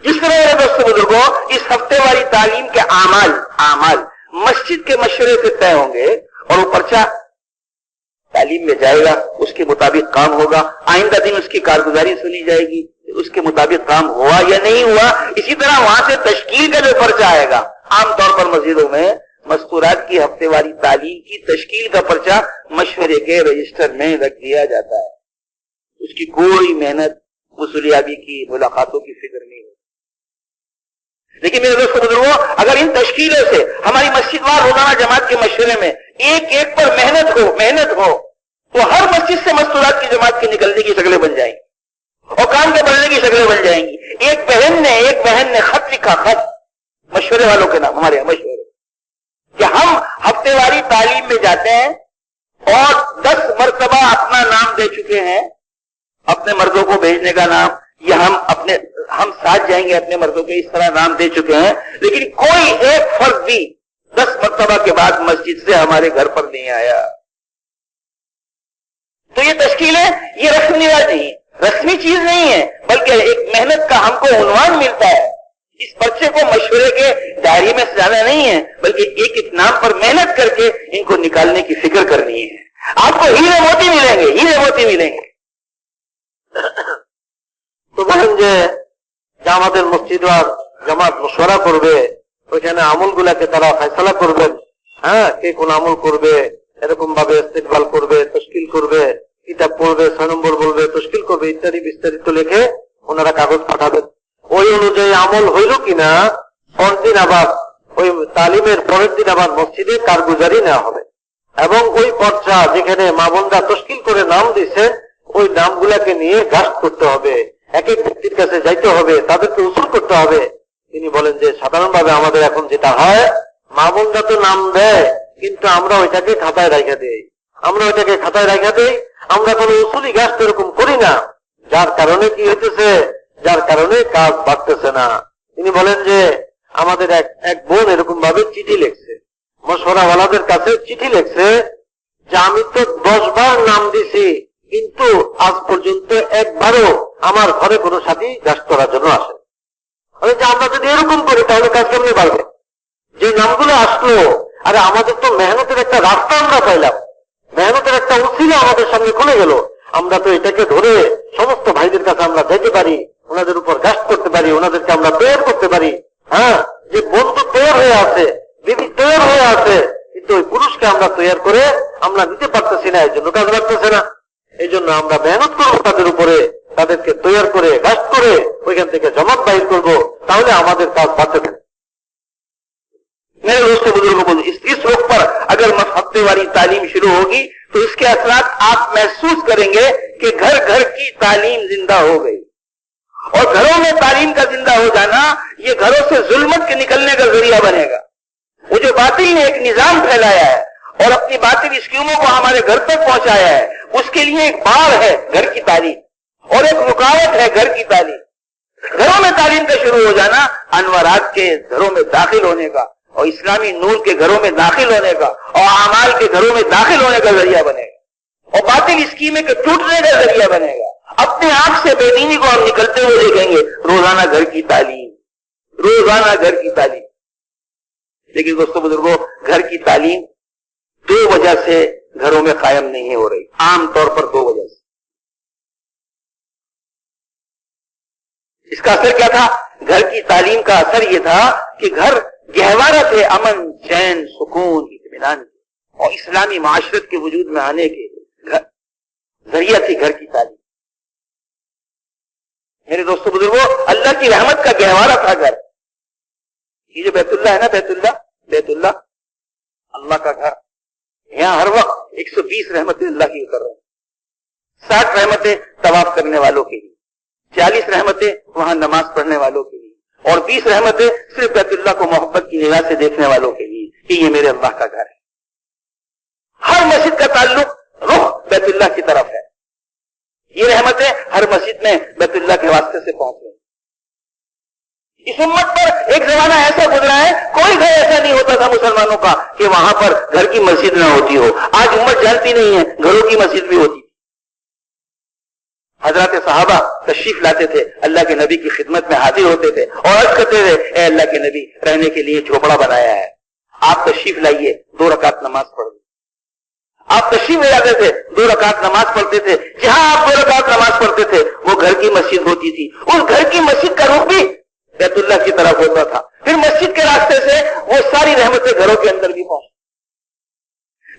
जिस तरह मेरे दोस्तों बुजुर्गों इस हफ्ते वाली तालीम के आमाल मस्जिद के मशवरे से तय होंगे और वो पर्चा तालीम में जाएगा, उसके मुताबिक काम होगा, आइंदा दिन उसकी कारगुजारी सुनी जाएगी, उसके मुताबिक काम हुआ या नहीं हुआ। इसी तरह वहां से तश्कील का जो पर्चा आएगा, आमतौर पर मस्जिदों में मस्तूरात की हफ्ते वाली तालीम की तश्कील का पर्चा मशवरे के रजिस्टर में रख दिया जाता है। उसकी कोई मेहनत वसूलियाबी की मुलाकातों की फिक्र नहीं होती। लेकिन मेरे दोस्तों बुजुर्गों, अगर इन तश्कीलों से हमारी मस्जिदवार रोजाना जमात के मशवरे में एक एक पर मेहनत हो तो हर मस्जिद से मस्तूरात की जमात के निकलने की शक्लें बन जाएंगी और काम के बढ़ने की शक्लें बन जाएंगी। एक बहन ने खत लिखा, खत मशवरे वालों के नाम, हमारे यहाँ मशवरे कि हम हफ्तेवारी तालीम में जाते हैं और 10 मरतबा अपना नाम दे चुके हैं, अपने मर्दों को भेजने का नाम, या हम साथ जाएंगे अपने मर्दों के, इस तरह नाम दे चुके हैं, लेकिन कोई एक फर्द भी 10 मरतबा के बाद मस्जिद से हमारे घर पर नहीं आया। तो ये तश्कीलें ये रस्मी चीज नहीं है, बल्कि एक मेहनत का हमको उन्वान मिलता है। इस पर्चे को मशवरे के दायरे में सजाना नहीं है, बल्कि एक नाम पर मेहनत करके इनको निकालने की फिक्र करनी है। आपको हीरे मोती मिलेंगे। তো বলেন যে আমাদের মসজিদ আর জামাত মশওয়ারা করবে, ওইখানে আমলগুলাকে তারা ফয়সালা করবেন, হ্যাঁ, কে কোন আমল করবে, এরকম ভাবে ইস্তেকবাল করবে, তশকিল করবে, কিতাব পড়বে, 6 নম্বর বলবে, তশকিল করবে, ইত্যাদি বিস্তারিত লিখে ওনারা কাগজ পাঠাবেন। ওই অনুযায়ী আমল হইল কিনা পরদিন আবার ওই তালিমের পরের দিন আবার মসজিদে কারগুজারি নেওয়া হবে এবং ওই পর্চা যেখানে মা বোনরা তশকিল করে নাম দিছে ওই নামগুলাকে নিয়ে গাস্ট করতে হবে, এক এক ব্যক্তির কাছে যাইতে হবে, তাদেরকে উসুল করতে হবে। তিনি বলেন যে সাধারণভাবে আমাদের এখন যেটা হয়, মা বোনরা তো নাম দেয় কিন্তু আমরা ওইটাকে খাতায় রাখা দেই, আমরা কোনো উসুলি গাস্ট এরকম করি না, যার কারণে কি হইতেছে, যার কারণে কাজ বাড়তেছে না। তিনি বলেন যে আমাদের এক বোন এরকম ভাবে চিঠি লিখছে, মশওয়ারাওয়ালাদের কাছে চিঠি লিখছে যে আমি তো 10 বার নাম দিছি কিন্তু আজ পর্যন্ত একবারও আমার ঘরে কোনো সাথী গাছ করার জন্য আসে। যে আমরা যদি এরকম করি তাহলে কাজ কেমনি বাড়বে? যে নামগুলো আসলো, আরে আমাদের তো মেহনতের একটা রাস্তা আমরা পাইলাম, মেহনতের একটা উসিলা আমাদের সামনে খুলে গেল, আমরা তো এটাকে ধরে সমস্ত ভাইদের কাছে আমরা যেতে পারি, ওনাদের উপর গাছ করতে পারি, ওনাদেরকে আমরা তৈরি করতে পারি। হ্যাঁ, যে বন্ধু তৈরি হয়ে আছে, বিবি তৈরি হয়ে আছে, কিন্তু ওই পুরুষকে আমরা তৈরি করে আমরা নিতে পারতেছি না, এই জন্য কাজ লাগতেছে না। এই জন্য আমরা মেহনত করবো তাদের উপরে, তাদেরকে তৈরি করে গাছ করে ওইখান থেকে জমাত বাহির করবো, তাহলে আমাদের কাজ বাঁচে থাকে। मेरे दोस्तों बुजुर्गों को इस रुख पर अगर हफ्ते वाली तालीम शुरू होगी तो इसके असरात आप महसूस करेंगे कि घर घर की तालीम जिंदा हो गई। और घरों में तालीम का जिंदा हो जाना ये घरों से जुल्मत के निकलने का जरिया बनेगा। वो जो बातिल ने एक निजाम फैलाया है और अपनी बातिल स्कीमों को हमारे घर तक पहुंचाया है, उसके लिए एक बार है घर की तालीम और एक रुकावट है घर की तालीम। घरों में तालीम का शुरू हो जाना अनवरात के घरों में दाखिल होने का और इस्लामी नूर के घरों में दाखिल होने का और अमाल के घरों में दाखिल होने का जरिया बनेगा और बातिल स्कीमें के टूटने का जरिया बनेगा। अपने आप से बेदीनी को हम निकलते हुए देखेंगे। रोजाना घर की तालीम। लेकिन दोस्तों बुजुर्गों, घर की तालीम 2 वजह से घरों में कायम नहीं हो रही, आमतौर पर 2 वजह से। इसका असर क्या था? घर की तालीम का असर यह था कि घर गहवारा थे अमन, चैन, सुकून, इत्मीनान और इस्लामी माशरत के वजूद में आने के जरिया थी घर की तालीम। मेरे दोस्तों बुजुर्गों, अल्लाह की रहमत का गहवारा था घर। ये जो बैतुल्लाह है ना, बैतुल्लाह अल्लाह का घर, यहाँ हर वक्त 120 रहमतें अल्लाह की उतर रही, 60 रहमतें तवाफ करने वालों के लिए, 40 रहमतें वहां नमाज पढ़ने वालों के लिए और 20 रहमतें सिर्फ बैतुल्लाह को मोहब्बत की निगाह से देखने वालों के लिए कि ये मेरे अल्लाह का घर है। हर मस्जिद का ताल्लुक रुख बैतुल्लाह की तरफ है। ये रहमतें हर मस्जिद में बैतुल्लाह के वास्ते से पहुंच रही। इस उम्मत पर एक जमाना ऐसा गुजरा है, कोई घर ऐसा नहीं होता था मुसलमानों का कि वहां पर घर की मस्जिद ना होती हो। आज उम्मत जानती नहीं है घरों की मस्जिद भी होती। हजरत सहाबा तशरीफ लाते थे, अल्लाह के नबी की खिदमत में हाजिर होते थे और अर्ज करते थे, ए अल्लाह के नबी, रहने के लिए झोपड़ा बनाया है, आप तशरीफ लाइए, 2 रकात नमाज पढ़। आप तशरीफ ले जाते थे, 2 रकात नमाज पढ़ते थे। जहां आप 2 रकात नमाज पढ़ते थे वो घर की मस्जिद होती थी, उस घर की मस्जिद का रुख भी बैतुल्लाह की तरफ होता था। फिर मस्जिद के रास्ते से वो सारी रहमतें घरों के अंदर भी पहुंचती,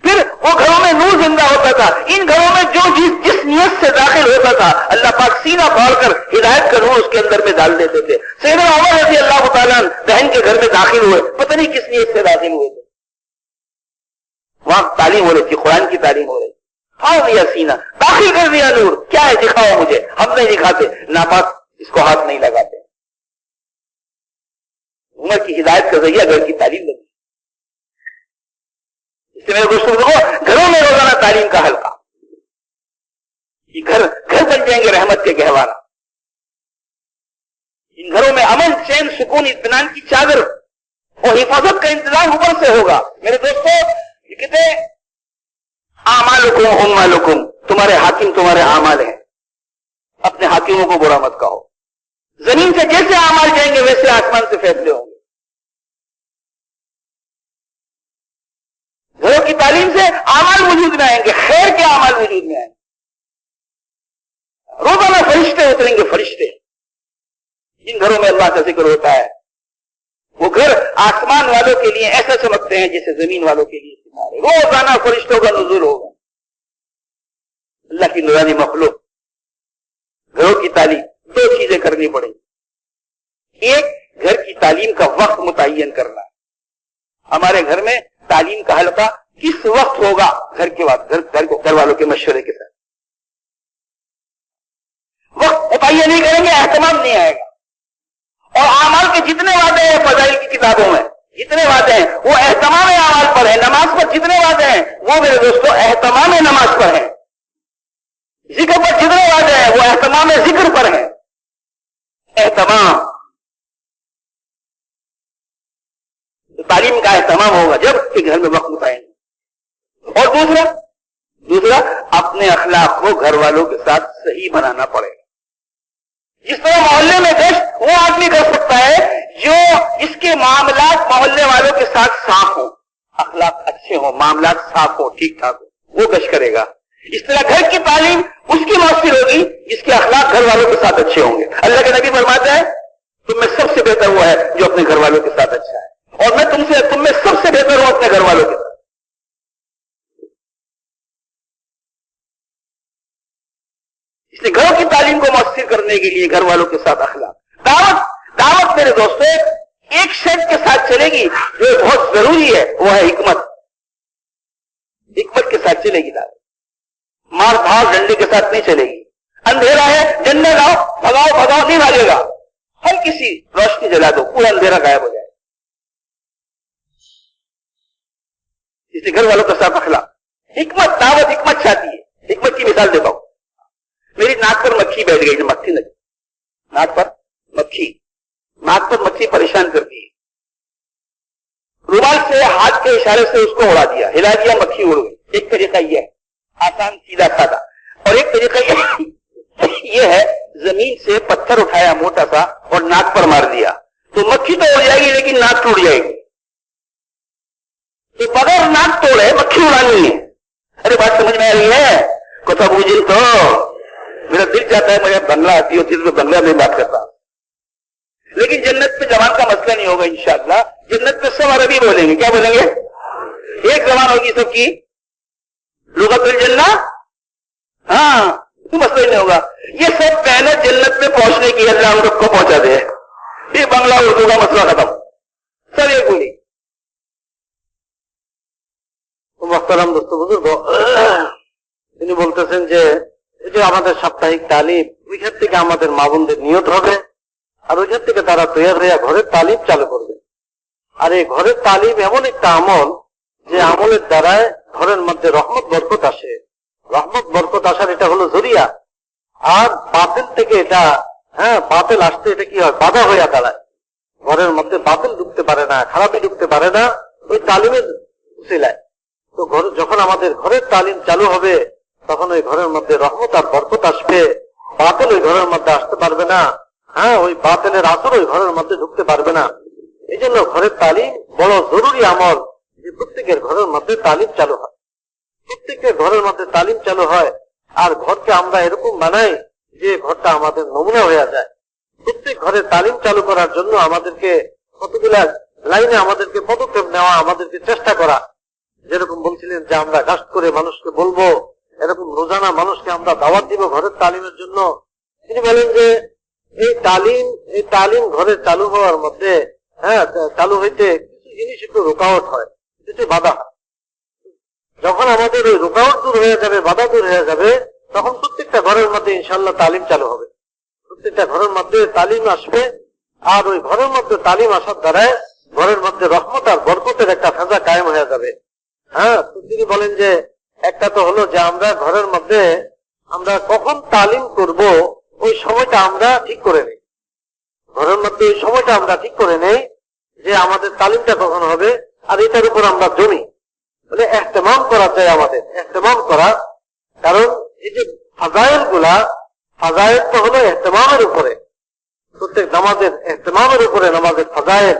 फिर वो घरों में नूर जिंदा होता था। इन घरों में जो जिस नियत से दाखिल होता था, अल्लाह पाक सीना फाड़कर हिदायत का नूर उसके अंदर में डाल देते थे। सैयदना उमर रज़ी अल्लाह तआला बहन के घर में दाखिल हुए, पता नहीं किस नियत से दाखिल हुए थे। वहां तालीम हो रही थी, कुरान की तालीम हो रही थी। फाड़ दिया सीना, दाखिल कर दिया नूर, क्या है दिखाओ मुझे। हम नहीं दिखाते, नापाक इसको हाथ नहीं लगाते। उमर की हिदायत का जरिया घर की तालीम लगी। इसलिए मेरे दोस्तों को घरों में रोजाना तालीम का हल्का, ये घर बन जाएंगे रहमत के गहवारा। इन घरों में अमन, चैन, सुकून, इत्मीनान की चादर और हिफाजत का इंतजाम ऊपर से होगा। मेरे दोस्तों, ये कहते आमालुकुम उम्मालुकुम, तुम्हारे हाकिम तुम्हारे आमाल हैं, अपने हाकिमों को बुरा मत कहो। जमीन से जैसे आमाल जाएंगे वैसे आसमान से फैसले होंगे। घरों की तालीम से आमाल वजूद में आएंगे, खैर के आमाल वजूद में आएंगे। रोजाना फरिश्ते उतरेंगे, फरिश्ते। जिन घरों में अल्लाह का जिक्र होता है वो घर आसमान वालों के लिए ऐसा चमकते हैं जैसे जमीन वालों के लिए सितारे। रोजाना फरिश्तों का नुज़ूल होगा। अल्लाह की नूरानी मखलूक, घरों की तालीम 2 चीजें करनी पड़ेगी। एक, घर की तालीम का वक्त मुतय्यन करना। हमारे घर में तालीम का हल्का किस वक्त होगा, घर वालों के मशवरे के साथ। वक्त मुतय्यन नहीं करेंगे, एहतमाम नहीं आएगा। और आमाल के जितने वादे हैं फज़ाइल की किताबों में, जितने वादे हैं वो एहतमाम आमाल पर है। नमाज पर जितने वादे हैं वो मेरे दोस्तों एहतमाम नमाज पर है। जिक्र पर जितने वादे हैं वो एहतमाम जिक्र पर है। एहतमाम, तालीम का एहतमाम होगा जब कि घर में वक्त मुतय्यन। और दूसरा अपने अखलाक को घर वालों के साथ सही बनाना पड़ेगा। जिस तरह मोहल्ले में गश्त वो आदमी कर सकता है जो इसके मामलात मोहल्ले वालों के साथ साफ हो, अखलाक अच्छे हो, मामलात साफ हो, ठीक ठाक हो, वो गश्त करेगा। इस तरह घर की तालीम उसकी मौसर होगी जिसके अखलाक घर वालों के साथ अच्छे होंगे। अल्लाह के नबी फरमाते हैं, तुम में सबसे बेहतर वो है जो अपने घर वालों के साथ अच्छा है, और मैं तुम में सबसे बेहतर हूं अपने घर वालों के साथ। इसलिए घरों की तालीम को मौसर करने के लिए घर वालों के साथ अखलाक। दावत मेरे दोस्तों एक शर्त के साथ चलेगी जो बहुत जरूरी है, वो है हिकमत। हिकमत के साथ चलेगी दावत, मार धार डंडे के साथ नहीं चलेगी। अंधेरा है, डंडे लाओ, भगाओ नहीं भागेगा। हल्की सी रोशनी जला दो, पूरा अंधेरा गायब हो जाए। इसलिए घर वालों के साथ अखलाक, हिकमत, दावत हिकमत चाहती है। हिकमत की मिसाल देता हूं। मेरी नाक पर मक्खी बैठ गई, मक्खी लगी नाक पर, नाक पर मक्खी परेशान करती है। रुमाल से हाथ के इशारे से उसको उड़ा दिया, हिला दिया, मक्खी उड़ गई। एक तरीका यह है, आसान सीधा साधा। और एक तरीका यह है, जमीन से पत्थर उठाया मोटा सा और नाक पर मार दिया, तो मक्खी तो उड़ जाएगी लेकिन नाक टूट जाएगी। तो बगैर नाक तोड़े मक्खी उड़ानी है। अरे बात समझ में आ रही है? कोथा बुझिल तो मेरा दिल चाहता है मुझे बंगला आती होती तो बंगला में बात करता, लेकिन जन्नत में जबान का मसला नहीं होगा इंशाअल्लाह। जन्नत में सब अरबी बोलेंगे। क्या बोलेंगे? एक जबान होगी सबकी, लुगतुल जन्ना। हाँ, तो मसला ही नहीं होगा। ये सब मेहनत जन्नत में पहुंचने की, अल्लाह हम सबको पहुंचा दे। ये बंगला उर्दू का मसला खत्म, सब एक बोली। मोहतरम दोस्तों बुजुर्गो, তিনি বলতেছেন যে এই যে আমাদের সাপ্তাহিক তালিম, ওইখান থেকে আমাদের মা বোনদের নিয়ত হবে, আর ওইখান থেকে তারা তৈরি হয়ে ঘরের তালিম চালু করবে। আর এই ঘরের তালিম এমন একটা আমল যে আমলের দ্বারায় ঘরের মধ্যে রহমত বরকত আসে। রহমত বরকত আসার এটা হলো জরিয়া। আর বাতিল থেকে এটা, বাতিল আসতে এটা কি হয়, বাধা হইয়া দাঁড়ায়। ঘরের মধ্যে বাতিল ঢুকতে পারে না, খারাপই ঢুকতে পারে না ওই তালিমের উসিলায়। তো যখন আমাদের ঘরের তালিম চালু হবে তখন ওই ঘরের মধ্যে রহমত আর বরকত আসবে। বাতিল ওই ঘরের মধ্যে আসতে পারবে না, হ্যাঁ, ওই বাতিলের আসর ওই ঘরের মধ্যে ঢুকতে পারবে না। এই জন্য ঘরের তালিম বড় জরুরি আমল, যে প্রত্যেকের ঘরের মধ্যে তালিম চালু হয়, প্রত্যেকের ঘরের মধ্যে তালিম চালু হয়। আর ঘরকে আমরা এরকম বানাই যে ঘরটা আমাদের নমুনা হয়ে যায়। প্রত্যেক ঘরে তালিম চালু করার জন্য আমাদেরকে কতগুলা লাইনে আমাদেরকে পদক্ষেপ নেওয়া, আমাদেরকে চেষ্টা করা। যেরকম বলছিলেন যে আমরা গাছ করে মানুষকে বলবো, এরকম রোজানা মানুষকে আমরা দাওয়াত দিব ঘরের তালিমের জন্য। তিনি বলেন যে এই তালিম ঘরে চালু হওয়ার মধ্যে, হ্যাঁ, চালু হইতে কিছু জিনিস একটু রোকাওট হয়, কিছু বাধা হয়। যখন আমাদের ওই রোকাওট দূর হয়ে যাবে, বাধা দূর হয়ে যাবে, তখন প্রত্যেকটা ঘরের মধ্যে ইনশাআল্লাহ তালিম চালু হবে, প্রত্যেকটা ঘরের মধ্যে তালিম আসবে। আর ওই ঘরের মধ্যে তালিম আসার দ্বারায় ঘরের মধ্যে রহমত আর বরকতের একটা ফেজা কায়েম হয়ে যাবে। হ্যাঁ, তো তিনি বলেন যে একটা তো হলো যে আমরা ঘরের মধ্যে আমরা কখন তালিম করব ওই সময়টা আমরা ঠিক করে নেই, ঘরের মধ্যে ওই সময়টা আমরা ঠিক করে নেই যে আমাদের তালিমটা কখন হবে। আর এটার উপর আমরা জমি বলে এহতেমাম করা চাই, আমাদের এহতেমাম করা। কারণ এই যে ফাজাইল গুলা, ফাজাইল তো হলো এহতেমামের উপরে, প্রত্যেক নামাজের এহতেমামের উপরে নামাজের ফাজাইল,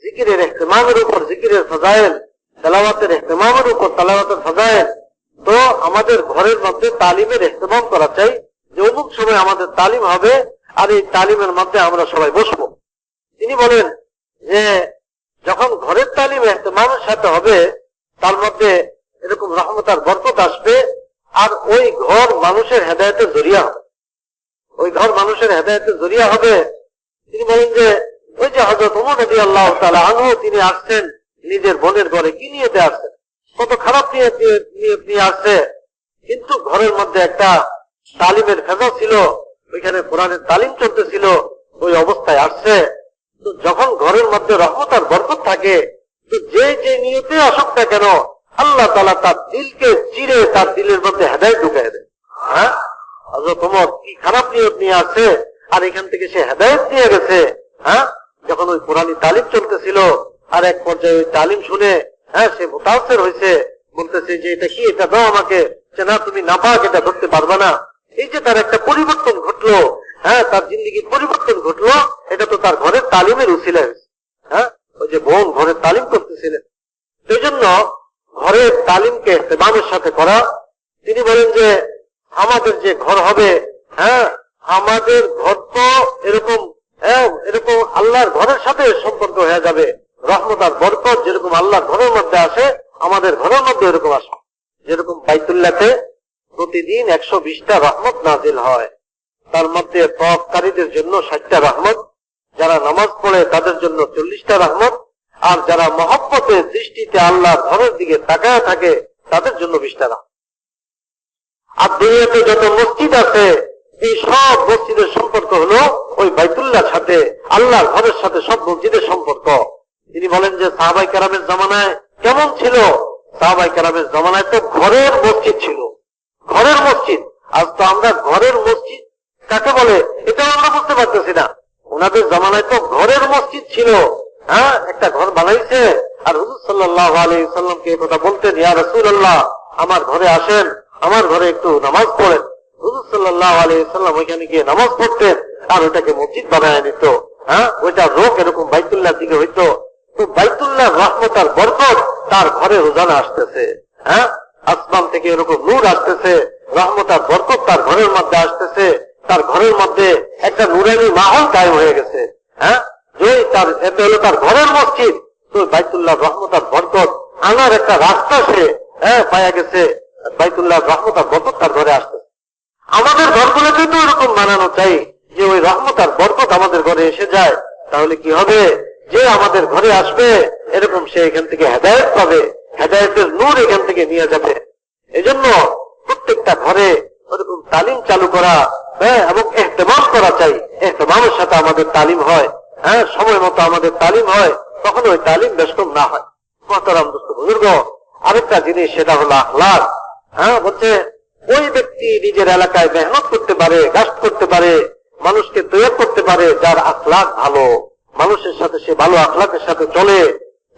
জিকিরের এহতেমামের উপর জিকিরের ফাজাইল, তেলাওয়াতের এহতেমামের উপর তেলাওয়াতের ফাজাইল। তো আমাদের ঘরের মধ্যে তালিমের এহতেমাম করা চাই যে অমুক সময় আমাদের তালিম হবে, আর এই তালিমের মধ্যে আমরা সবাই বসবো। তিনি বলেন যে যখন ঘরের তালিম এহতেমামের সাথে হবে, তার মধ্যে এরকম রহমত আর বরকত আসবে। আর ওই ঘর মানুষের হেদায়েতের জরিয়া হবে, ওই ঘর মানুষের হেদায়েতের জরিয়া হবে। তিনি বলেন যে ওই যে হযরত ওমর রাদিয়াল্লাহু তাআলা আনহু, তিনি আসছেন নিজের বোনের ঘরে, কি নিয়েতে আসছেন, কত খারাপ নিয়ে আসছে, কিন্তু ঘরের মধ্যে একটা তালিমের ফেজা ছিল, ওইখানে কোরআনের তালিম চলতেছিল, ওই অবস্থায় আসছে। তো যখন ঘরের মধ্যে রহমত আর বরকত থাকে, তো যে নিয়তে আসুক না কেন, আল্লাহ তাআলা তার দিলকে চিরে তার দিলের মধ্যে হেদায়েত ঢুকায় দেয়। হ্যাঁ, হযরত ওমর কি খারাপ নিয়ত নিয়ে আসছে, আর এখান থেকে সে হেদায়েত নিয়ে গেছে। হ্যাঁ, যখন ওই কোরআনী তালিম চলতেছিল, আর এক পর্যায়ে ওই তালিম শুনে, হ্যাঁ, সে মুতাসির হয়েছে, বলতেছে যে এটা কি, এটা দাও আমাকে, যে না তুমি নাপাক, এটা ধরতে পারবে না। এই যে তার একটা পরিবর্তন ঘটলো, হ্যাঁ, তার জিন্দেগির পরিবর্তন ঘটলো, এটা তো তার ঘরের তালিমের উসিলা হয়েছে। হ্যাঁ, ওই যে বোন ঘরের তালিম করতেছিলেন। সেই জন্য ঘরের তালিমকে ইহতেমামের সাথে করা। তিনি বলেন যে আমাদের যে ঘর হবে, হ্যাঁ, আমাদের ঘর তো এরকম আল্লাহর ঘরের সাথে সম্পর্ক হয়ে যাবে। রহমত আর বরকত যেরকম আল্লাহর ঘরের মধ্যে আসে, আমাদের ঘরের মধ্যে এরকম আসবে। যেরকম বাইতুল্লাহতে প্রতিদিন 120টা রহমত নাজিল হয়, তার মধ্যে তওয়াফকারীদের জন্য 60টা রহমত, যারা নামাজ পড়ে তাদের জন্য 40টা রহমত, আর যারা মহব্বতের দৃষ্টিতে আল্লাহর ঘরের দিকে তাকায় থাকে তাদের জন্য 20টা রহমত। আর দুনিয়াতে যত মসজিদ আছে, এই সব মসজিদের সম্পর্ক হলো ওই বাইতুল্লাহর সাথে, আল্লাহর ঘরের সাথে সব মসজিদের সম্পর্ক। তিনি বলেন যে সাহাবায়ে কেরামের জামানায় কেমন ছিল, সাহাবায়ে কেরামের জামানায় তো ঘরের মসজিদ ছিল, ঘরের মসজিদ। আজ তো আমরা ঘরের মসজিদ কাকে বলে এটাও আমরা বুঝতে পারতেছি না। ওনাদের জামানায় তো ঘরের মসজিদ ছিল। হ্যাঁ, একটা ঘর বানাইছে, আর হুজুর সাল্লাল্লাহু আলাইহি সাল্লামকে এই কথা বলতেন, ইয়া রাসূলুল্লাহ, আমার ঘরে আসেন, আমার ঘরে একটু নামাজ পড়েন। হুজুর সাল্লাল্লাহু আলাইহি সাল্লাম ওইখানে গিয়ে নামাজ পড়তেন, আর ওইটাকে মসজিদ বানায় নিত। হ্যাঁ, ওইটা রোগ এরকম বাইতুল্লাহর দিকে হইতো। তো বাইতুল্লাহর রহমত আর বরকত তার ঘরে রোজানা আসতেছে। হ্যাঁ, আসমান থেকে এরকম নূর আসতেছে, রহমত আর বরকত তার ঘরের মধ্যে আসতেছে, তার ঘরের মধ্যে একটা নূরানী মাহল কায়েম হয়ে গেছে। হ্যাঁ, যে তার এতে হলো তার ঘরের মসজিদ। তো বাইতুল্লাহর রহমত আর বরকত আনার একটা রাস্তা সে পাওয়া গেছে, বাইতুল্লাহর রহমত আর বরকত তার ঘরে আসতেছে। আমাদের ঘরগুলোকে তো এরকম বানানো চাই যে ওই রহমত আর বরকত আমাদের ঘরে এসে যায়। তাহলে কি হবে, যে আমাদের ঘরে আসবে এরকম সে এখান থেকে হেদায়েত পাবে, হেদায়েতের নূর এখান থেকে নিয়ে যাবে। এজন্য প্রত্যেকটা ঘরে ওরকম তালিম চালু করা, হ্যাঁ, এবং ইহতেমাম করা চাই। ইহতেমামের সাথে আমাদের তালিম হয়, হ্যাঁ, সময় মতো আমাদের তালিম হয়, তখন ওই তালিম বেশকম না হয়। মোহতারাম দোস্ত বুজুর্গ, আরেকটা জিনিস সেটা হলো আখলাক। হ্যাঁ, বলছে ওই ব্যক্তি নিজের এলাকায় মেহনত করতে পারে, গাছ করতে পারে, মানুষকে তৈরি করতে পারে, যার আখলাক ভালো, মানুষের সাথে সে ভালো আখলাকের সাথে চলে।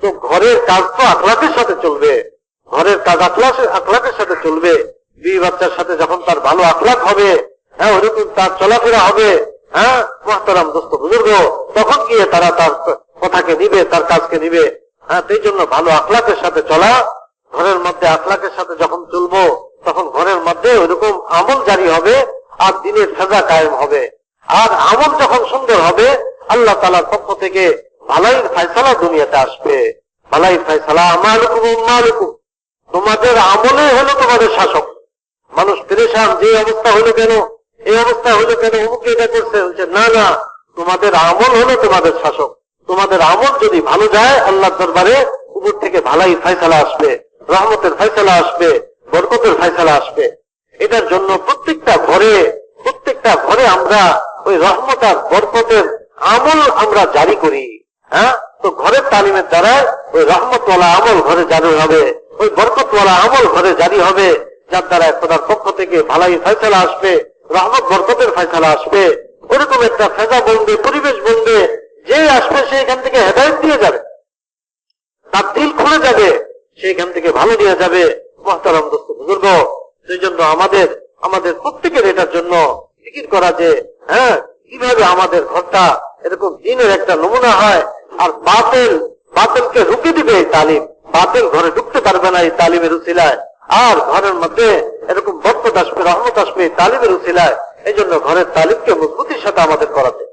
তো ঘরের কাজ তো আখলাকের সাথে চলবে, ঘরের কাজ আখলাকের সাথে চলবে। বিবি বাচ্চার সাথে যখন তার ভালো আখলাক হবে, হ্যাঁ ওরকম তার চলাফেরা হবে, হ্যাঁ মুহতারাম দোস্ত বুজুর্গ, তখন গিয়ে তারা তার কথাকে নিবে, তার কাজকে নিবে। হ্যাঁ সেই জন্য ভালো আখলাকের সাথে চলা, ঘরের মধ্যে আখলাকের সাথে যখন চলবো তখন ঘরের মধ্যে ওইরকম আমল জারি হবে আর দিনের ফেজা কায়েম হবে। আর আমল যখন সুন্দর হবে আল্লাহ তাআলার পক্ষ থেকে ভালাইয়ের ফয়সালা দুনিয়াতে আসবে। ভালাইয়ের ফয়সালা আমালুকুম উম্মালুকুম, তোমাদের আমলে হলো তোমাদের শাসক। মানুষ পেরেশান, যে অবস্থা হলো কেন, এই অবস্থা হলো কেন, অমুকে এটা করছে, বলছে না না, তোমাদের আমল হলো তোমাদের শাসক। তোমাদের আমল যদি ভালো যায় আল্লাহর দরবারে উপর থেকে ভালাই ফয়সালা আসবে, রহমতের ফয়সালা আসবে, বরকতের ফয়সালা আসবে। এটার জন্য প্রত্যেকটা ঘরে আমরা ওই রহমত আর বরকতের আমল আমরা জারি করি। হ্যাঁ, তো ঘরের তালিমের দ্বারা ওই রহমতওয়ালা আমল ঘরে জারি হবে, ওই বরকতওয়ালা আমল ঘরে জারি হবে, যার দ্বারা খোদার পক্ষ থেকে ভালাই ফয়সালা আসবে, রহমত বরকতের ফয়সালা আসবে। ওইরকম একটা ফেজা বলবে, পরিবেশ বলবে, যে আসবে সে এখান থেকে হেদায়েত দিয়ে যাবে, তার দিল খুলে যাবে, সে এখান থেকে ভালো নিয়ে যাবে। মুহতারাম দোস্ত বুজুর্গ, সেই জন্য আমাদের প্রত্যেকের এটার জন্য ফিকির করা যে হ্যাঁ কিভাবে আমাদের ঘরটা এরকম দিনের একটা নমুনা হয়। আর বাতিলকে রুখে দিবে এই তালিম, বাতিল ঘরে ঢুকতে পারবে না এই তালিমের উসিলায়। আর ঘরের মধ্যে এরকম বরকত আসবে, রহমত আসবে এই তালিমের উসিলায়। এই জন্য ঘরের তালিমকে মজবুতির সাথে আমাদের করাতে